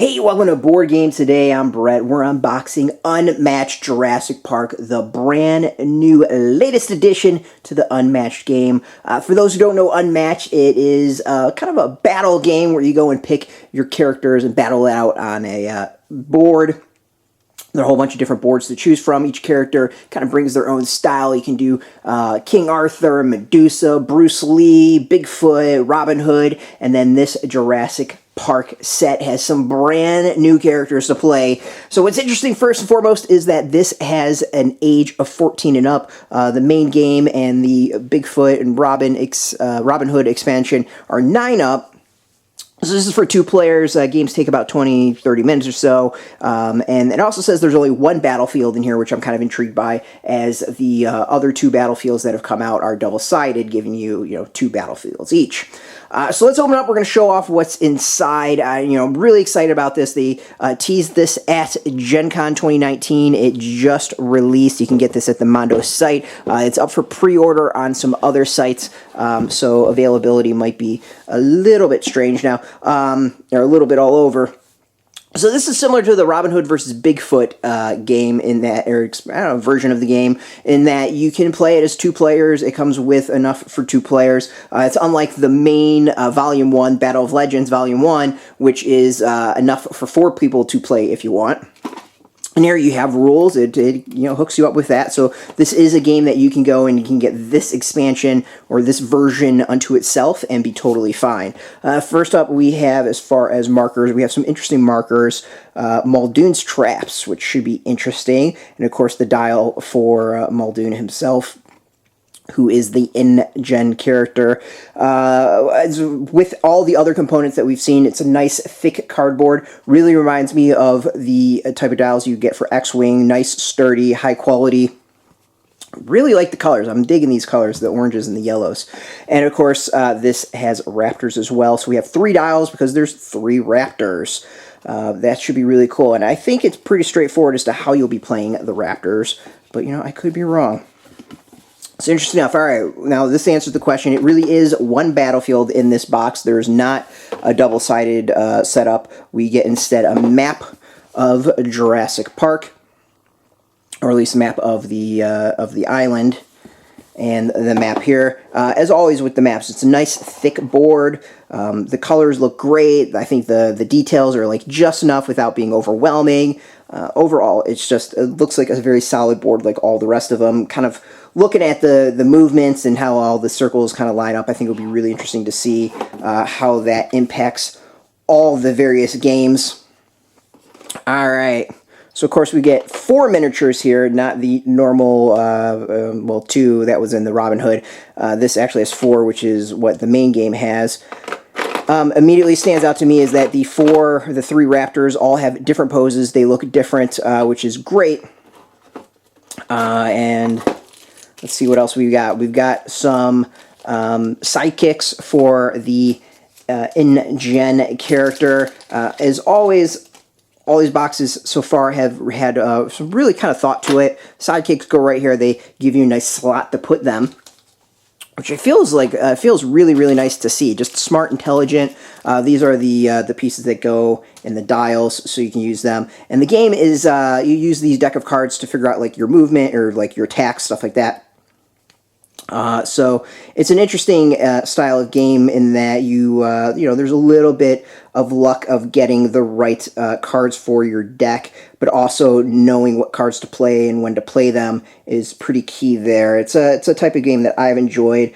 Hey, welcome to Board Games Today. I'm Brett. We're unboxing Unmatched Jurassic Park, the brand new latest addition to the Unmatched game. For those who don't know Unmatched, it is kind of a battle game where you go and pick your characters and battle it out on a board. There are a whole bunch of different boards to choose from. Each character kind of brings their own style. You can do King Arthur, Medusa, Bruce Lee, Bigfoot, Robin Hood, and then this Jurassic Park set has some brand new characters to play. So what's interesting first and foremost is that this has an age of 14 and up. The main game and the Bigfoot and Robin Hood expansion are 9 up. So this is for 2 players. Games take about 20-30 minutes or so. And it also says there's only 1 battlefield in here, which I'm kind of intrigued by, as the other 2 battlefields that have come out are double-sided, giving you, 2 battlefields each. So let's open up. We're going to show off what's inside. I'm really excited about this. They teased this at Gen Con 2019. It just released. You can get this at the Mondo site. It's up for pre-order on some other sites, so availability might be a little bit strange now. They're a little bit all over. So this is similar to the Robin Hood versus Bigfoot game in that, or version of the game, in that you can play it as 2 players. It comes with enough for 2 players. It's unlike the main Volume 1, Battle of Legends Volume 1, which is enough for 4 people to play if you want. And here you have rules. It hooks you up with that. So this is a game that you can go and you can get this expansion or this version unto itself and be totally fine. First up, we have, as far as markers, we have some interesting markers. Muldoon's traps, which should be interesting. And of course the dial for Muldoon himself, who is the Ingen character. With all the other components that we've seen, it's a nice thick cardboard. Really reminds me of the type of dials you get for X-Wing. Nice, sturdy, high quality. Really like the colors. I'm digging these colors, the oranges and the yellows. And of course, this has Raptors as well. So we have 3 dials because there's 3 Raptors. That should be really cool. And I think it's pretty straightforward as to how you'll be playing the Raptors. But, I could be wrong. So interesting enough. All right, now this answers the question. It really is 1 battlefield in this box. There's not a double-sided setup. We get instead a map of Jurassic Park, or at least a map of the island, and the map here. As always with the maps, it's a nice thick board. The colors look great. I think the details are like just enough without being overwhelming. Overall, it looks like a very solid board like all the rest of them. Kind of looking at the movements and how all the circles kind of line up, I think it'll be really interesting to see how that impacts all the various games. All right. So, of course, we get 4 miniatures here, not the normal, 2 that was in the Robin Hood. This actually has 4, which is what the main game has. Immediately stands out to me is that the 3 Raptors all have different poses. They look different, which is great. And let's see what else we've got. We've got some sidekicks for the Ingen character. As always, all these boxes so far have had some really kind of thought to it. Sidekicks go right here. They give you a nice slot to put them, which it feels like feels really, really nice to see. Just smart, intelligent. These are the pieces that go in the dials, so you can use them. And the game is you use these deck of cards to figure out like your movement or like your attacks, stuff like that. So it's an interesting style of game in that there's a little bit of luck of getting the right cards for your deck, but also knowing what cards to play and when to play them is pretty key there. It's a type of game that I've enjoyed.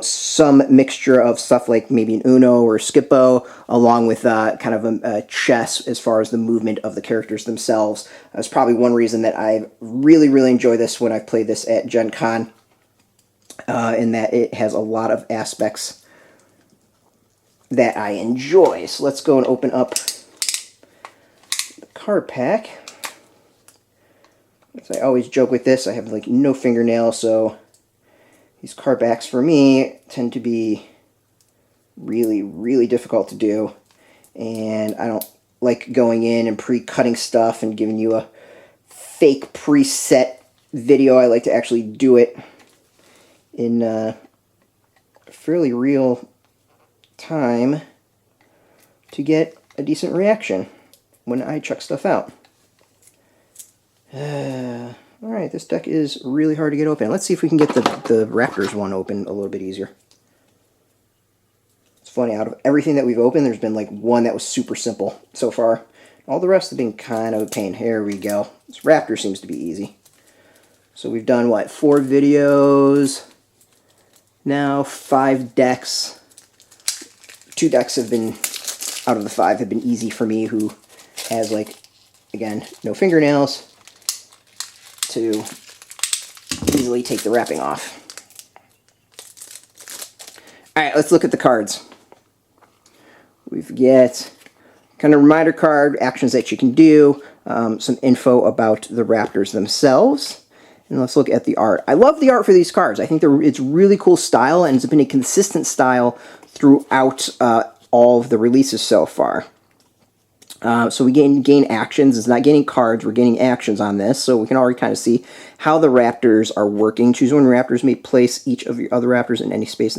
Some mixture of stuff like maybe an Uno or Skippo, along with kind of a chess as far as the movement of the characters themselves. That's probably one reason that I really, really enjoy this when I've played this at Gen Con. In that it has a lot of aspects that I enjoy. So let's go and open up the card pack. As I always joke with this, I have like no fingernails, so these card backs for me tend to be really, really difficult to do. And I don't like going in and pre-cutting stuff and giving you a fake preset video. I like to actually do it in fairly real time to get a decent reaction. when I check stuff out. Alright, this deck is really hard to get open. Let's see if we can get the Raptors one open a little bit easier. It's funny, out of everything that we've opened, there's been like one that was super simple so far. All the rest have been kind of a pain. Here we go. This Raptor seems to be easy. So we've done, what, 4 videos, now 5 decks. 2 decks have been, out of the 5, have been easy for me, who has, like, again, no fingernails, to easily take the wrapping off. Alright, let's look at the cards. We've got kind of reminder card, actions that you can do, some info about the Raptors themselves, and let's look at the art. I love the art for these cards. I think it's really cool style, and it's been a consistent style throughout all of the releases so far. So we gain actions. It's not gaining cards. We're gaining actions on this. So we can already kind of see how the Raptors are working. Choose one Raptors. May place each of your other Raptors in any space.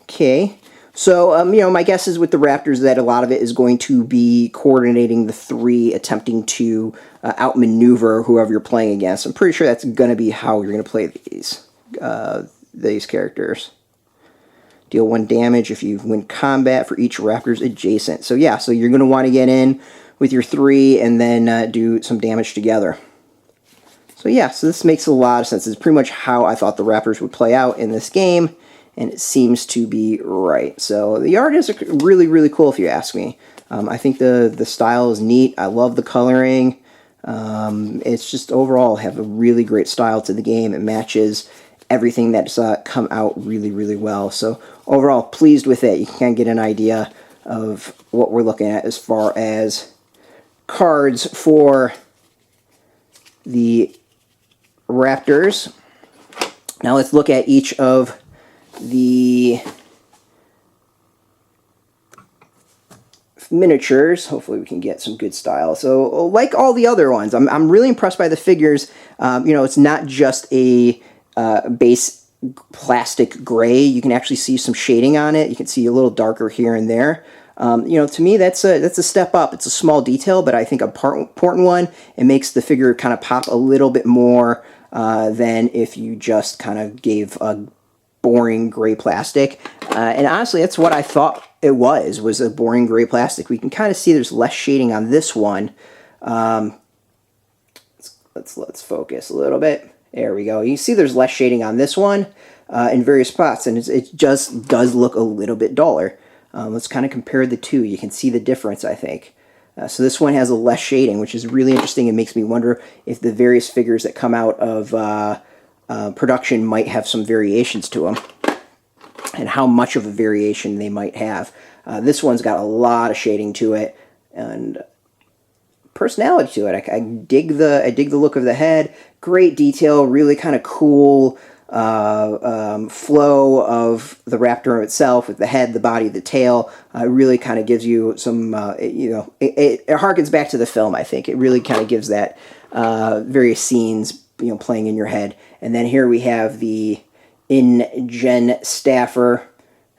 Okay. So, you know, my guess is with the Raptors that a lot of it is going to be coordinating the 3, attempting to outmaneuver whoever you're playing against. I'm pretty sure that's going to be how you're going to play these characters. Deal 1 damage if you win combat for each Raptors adjacent. So yeah, so you're going to want to get in with your 3 and then do some damage together. So yeah, so this makes a lot of sense. It's pretty much how I thought the Raptors would play out in this game, and it seems to be right. So the art is really, really cool if you ask me. I think the style is neat. I love the coloring. It's just overall have a really great style to the game. It matches everything that's come out really, really well. So overall, pleased with it. You can kind of get an idea of what we're looking at as far as cards for the Raptors. Now let's look at each of the miniatures. Hopefully we can get some good style. So like all the other ones, I'm really impressed by the figures. You know, it's not just a base plastic gray. You can actually see some shading on it. You can see a little darker here and there. You know, to me, that's a step up. It's a small detail, but I think a important one. It makes the figure kind of pop a little bit more than if you just kind of gave a boring gray plastic. And honestly, that's what I thought it was a boring gray plastic. We can kind of see there's less shading on this one. Let's focus a little bit. There we go. You see there's less shading on this one in various spots, and it just does look a little bit duller. Let's kind of compare the two. You can see the difference, I think. So this one has a less shading, which is really interesting. It makes me wonder if the various figures that come out of production might have some variations to them, and how much of a variation they might have. This one's got a lot of shading to it, and personality to it. I dig the look of the head. Great detail, really kind of cool flow of the Raptor itself with the head, the body, the tail. Really kind of gives you some, you know, it harkens back to the film, I think. It really kind of gives that various scenes, you know, playing in your head. And then here we have the Ingen staffer.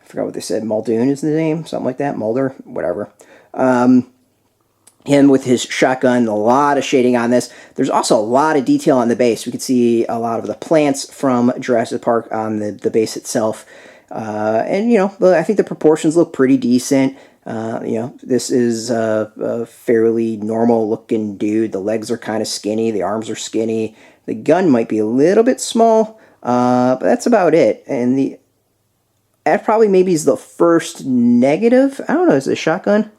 I forgot what they said. Muldoon is the name, something like that. Mulder, whatever. Him with his shotgun, a lot of shading on this. There's also a lot of detail on the base. We can see a lot of the plants from Jurassic Park on the base itself. And, you know, I think the proportions look pretty decent. You know, this is a fairly normal-looking dude. The legs are kind of skinny. The arms are skinny. The gun might be a little bit small, but that's about it. And that probably maybe is the first negative. I don't know, is it a shotgun?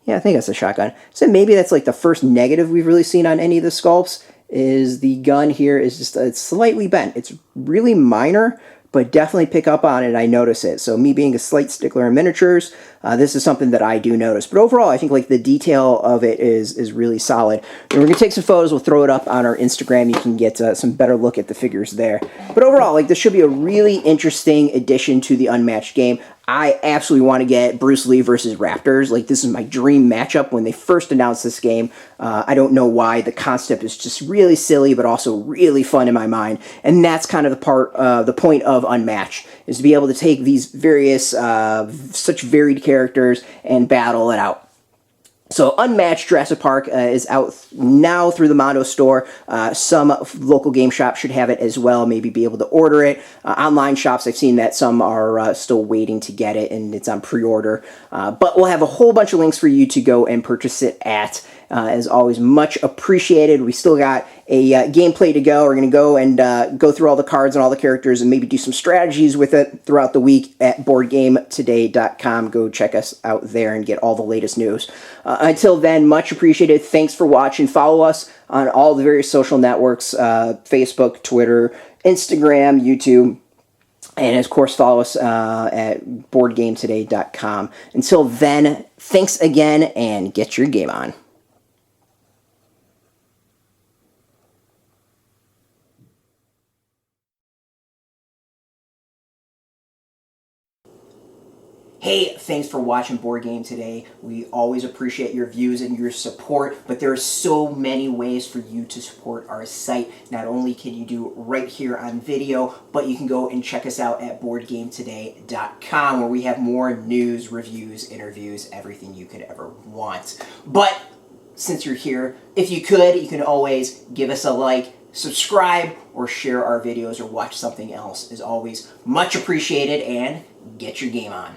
Yeah, I think that's a shotgun. So maybe that's like the first negative we've really seen on any of the sculpts, is the gun here is just it's slightly bent. It's really minor, but definitely pick up on it. I notice it. So me being a slight stickler in miniatures, this is something that I do notice. But overall, I think like the detail of it is really solid. And we're gonna take some photos. We'll throw it up on our Instagram. You can get some better look at the figures there. But overall, like this should be a really interesting addition to the Unmatched game. I absolutely want to get Bruce Lee versus Raptors. Like, this is my dream matchup when they first announced this game. I don't know why. The concept is just really silly, but also really fun in my mind. And that's kind of the point of Unmatched, is to be able to take these various, such varied characters and battle it out. So Unmatched Jurassic Park is out now through the Mondo store. Some local game shops should have it as well, maybe be able to order it. Online shops, I've seen that some are still waiting to get it, and it's on pre-order. But we'll have a whole bunch of links for you to go and purchase it at. As always, much appreciated. We still got a gameplay to go. We're going to go and go through all the cards and all the characters and maybe do some strategies with it throughout the week at BoardGameToday.com. Go check us out there and get all the latest news. Until then, much appreciated. Thanks for watching. Follow us on all the various social networks, Facebook, Twitter, Instagram, YouTube. And, of course, follow us at BoardGameToday.com. Until then, thanks again, and get your game on. Hey, thanks for watching Board Game Today. We always appreciate your views and your support, but there are so many ways for you to support our site. Not only can you do right here on video, but you can go and check us out at BoardGameToday.com, where we have more news, reviews, interviews, everything you could ever want. But since you're here, if you could, you can always give us a like, subscribe, or share our videos or watch something else. As always, much appreciated, and get your game on.